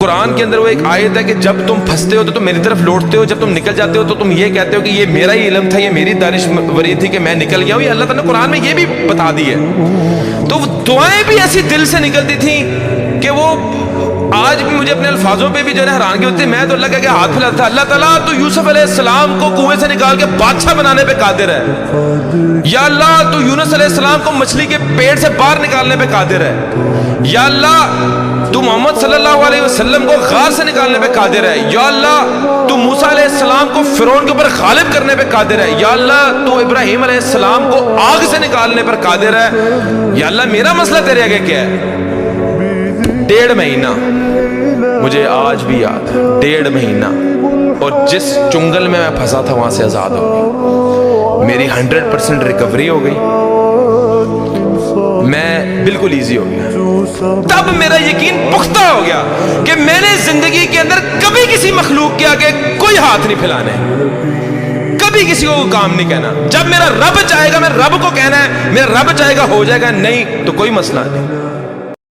قرآن کے اندر وہ ایک آیت ہے کہ جب تم پھنستے ہو تو تم میری طرف لوٹتے ہو، جب تم نکل جاتے ہو تو تم یہ کہتے ہو کہ یہ میرا ہی علم تھا، یہ میری دانشوری تھی کہ میں نکل گیا ہوں. یہ اللہ تعالیٰ نے قرآن میں یہ بھی بتا دی ہے. تو وہ دعائیں بھی ایسی دل سے نکلتی تھیں کہ وہ آج بھی مجھے اپنے الفاظوں پہ بھی جو ہے حیرانگی ہوتی ہے. میں تو اللہ کے ہاتھ پھیلاتا تھا، اللہ تعالیٰ تو یوسف علیہ السلام کو کنویں سے نکال کے بادشاہ بنانے پہ قادر ہے. یا اللہ تو یونس علیہ السلام کو مچھلی کے پیٹ سے باہر نکالنے پہ قادر ہے. یا اللہ تو محمد صلی اللہ علیہ وسلم کو غار سے نکالنے پہ قادر ہے. یا اللہ تو موسیٰ علیہ السلام کو فرعون کے اوپر غالب کرنے پہ قادر ہے. یا اللہ تو ابراہیم علیہ السلام کو آگ سے نکالنے پر قادر ہے. یا اللہ میرا مسئلہ تیرے آگے کیا ہے؟ 1.5 مہینہ مجھے آج بھی یاد ہے، 1.5 مہینہ، اور جس چنگل میں پھنسا تھا وہاں سے آزاد ہو گئی. میری 100% ریکوری ہو گئی، میں بالکل ایزی ہو گیا. تب میرا یقین پختہ ہو گیا کہ میں نے زندگی کے اندر کبھی کسی مخلوق کے آگے کوئی ہاتھ نہیں پھیلانے، کبھی کسی کو کام نہیں کہنا. جب میرا رب چاہے گا میں رب کو کہنا ہے، میرا رب چاہے گا ہو جائے گا، نہیں تو کوئی مسئلہ نہیں.